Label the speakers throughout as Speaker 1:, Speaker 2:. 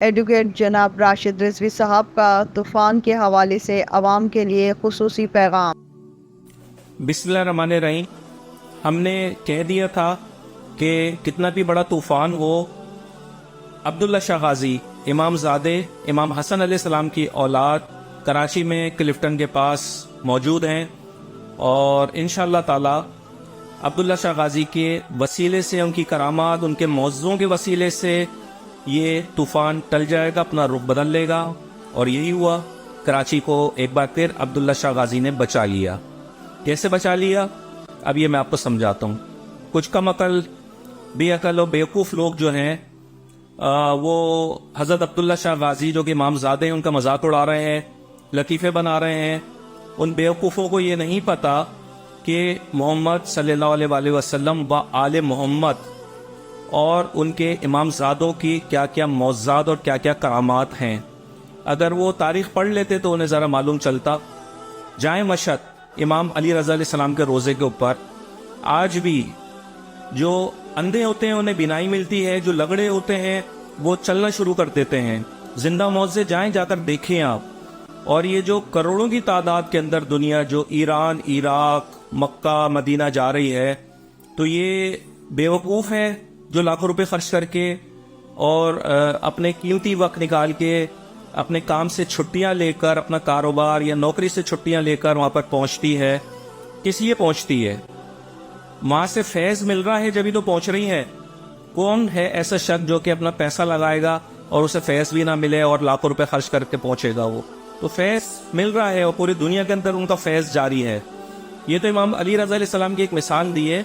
Speaker 1: Advocate جناب راشد رضوی صاحب کا طوفان کے حوالے سے عوام کے لیے خصوصی پیغام۔
Speaker 2: بسم اللہ الرحمن الرحیم۔ ہم نے کہہ دیا تھا کہ کتنا بھی بڑا طوفان ہو، عبداللہ شاہ غازی امام زادے امام حسن علیہ السلام کی اولاد کراچی میں کلفٹن کے پاس موجود ہیں، اور انشاءاللہ تعالی عبداللہ شاہ غازی کے وسیلے سے، ان کی کرامات، ان کے معجزوں کے وسیلے سے یہ طوفان ٹل جائے گا، اپنا رخ بدل لے گا۔ اور یہی ہوا، کراچی کو ایک بار پھر عبداللہ شاہ غازی نے بچا لیا۔ کیسے بچا لیا؟ اب یہ میں آپ کو سمجھاتا ہوں۔ کچھ کم عقل، بے عقل اور بیوقوف لوگ جو ہیں وہ حضرت عبداللہ شاہ غازی جو کہ امام زادے ہیں ان کا مذاق اڑا رہے ہیں، لطیفے بنا رہے ہیں۔ ان بیوقوفوں کو یہ نہیں پتا کہ محمد صلی اللہ علیہ وآلہ وسلم و آل محمد اور ان کے امام زادوں کی کیا کیا معجزات اور کیا کیا کرامات ہیں۔ اگر وہ تاریخ پڑھ لیتے تو انہیں ذرا معلوم چلتا۔ جائیں مشہد امام علی رضا علیہ السلام کے روزے کے اوپر آج بھی جو اندھے ہوتے ہیں انہیں بینائی ملتی ہے، جو لگڑے ہوتے ہیں وہ چلنا شروع کر دیتے ہیں۔ زندہ معجزے جائیں، جا کر دیکھیں آپ۔ اور یہ جو کروڑوں کی تعداد کے اندر دنیا جو ایران، عراق، مکہ، مدینہ جا رہی ہے، تو یہ بیوقوف ہے جو لاکھوں روپے خرچ کر کے اور اپنے قیمتی وقت نکال کے اپنے کام سے چھٹیاں لے کر، اپنا کاروبار یا نوکری سے چھٹیاں لے کر وہاں پر پہنچتی ہے۔ کس لیے پہنچتی ہے؟ وہاں سے فیض مل رہا ہے جبھی تو پہنچ رہی ہے۔ کون ہے ایسا شخص جو کہ اپنا پیسہ لگائے گا اور اسے فیض بھی نہ ملے اور لاکھوں روپے خرچ کر کے پہنچے گا؟ وہ تو فیض مل رہا ہے اور پوری دنیا کے اندر ان کا فیض جاری ہے۔ یہ تو امام علی رضا علیہ السلام کی ایک مثال دی ہے۔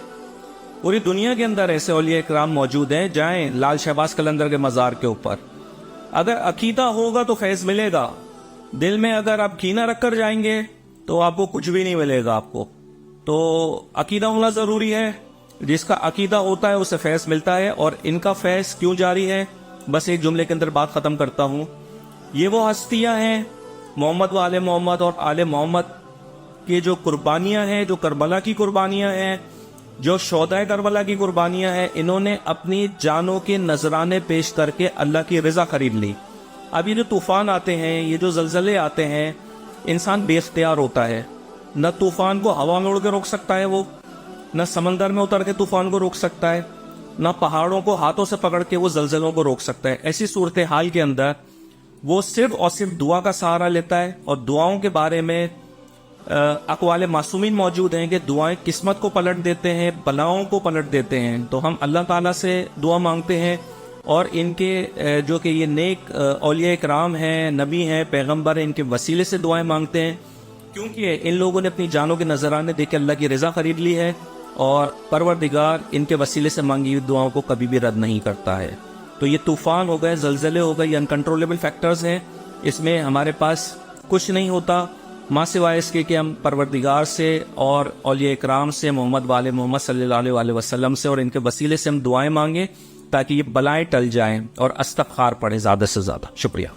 Speaker 2: پوری دنیا کے اندر ایسے اولیاء اکرام موجود ہیں۔ جائیں لال شہباز قلندر کے مزار کے اوپر، اگر عقیدہ ہوگا تو فیض ملے گا۔ دل میں اگر آپ کینہ رکھ کر جائیں گے تو آپ کو کچھ بھی نہیں ملے گا۔ آپ کو تو عقیدہ ہونا ضروری ہے۔ جس کا عقیدہ ہوتا ہے اسے فیض ملتا ہے۔ اور ان کا فیض کیوں جاری ہے؟ بس ایک جملے کے اندر بات ختم کرتا ہوں۔ یہ وہ ہستیاں ہیں، محمد و آل محمد اور آل محمد کی جو قربانیاں ہیں، جو کربلا کی قربانیاں ہیں، جو شہدائے کربلا کی قربانیاں ہیں، انہوں نے اپنی جانوں کے نذرانے پیش کر کے اللہ کی رضا خرید لی۔ اب یہ جو طوفان آتے ہیں، یہ جو زلزلے آتے ہیں، انسان بے اختیار ہوتا ہے۔ نہ طوفان کو ہوا میں اڑ کے روک سکتا ہے وہ، نہ سمندر میں اتر کے طوفان کو روک سکتا ہے، نہ پہاڑوں کو ہاتھوں سے پکڑ کے وہ زلزلوں کو روک سکتا ہے۔ ایسی صورتحال کے اندر وہ صرف اور صرف دعا کا سہارا لیتا ہے۔ اور دعاؤں کے بارے میں اقوال معصومین موجود ہیں کہ دعائیں قسمت کو پلٹ دیتے ہیں، بلاؤں کو پلٹ دیتے ہیں۔ تو ہم اللہ تعالیٰ سے دعا مانگتے ہیں اور ان کے جو کہ یہ نیک اولیاء اکرام ہیں، نبی ہیں، پیغمبر ہیں، ان کے وسیلے سے دعائیں مانگتے ہیں، کیونکہ ان لوگوں نے اپنی جانوں کے نذرانے دے کے اللہ کی رضا خرید لی ہے، اور پروردگار ان کے وسیلے سے مانگی ہوئی دعاؤں کو کبھی بھی رد نہیں کرتا ہے۔ تو یہ طوفان ہو گئے، زلزلے ہو گئے، یہ انکنٹرولبل فیکٹرز ہیں۔ اس میں ہمارے پاس کچھ نہیں ہوتا ماں سوائے اس کے کہ ہم پروردگار سے اور اولیاء اکرام سے، محمد والے محمد صلی اللہ علیہ وسلم سے اور ان کے وسیلے سے ہم دعائیں مانگیں تاکہ یہ بلائیں ٹل جائیں، اور استغفار پڑھیں زیادہ سے زیادہ۔ شکریہ۔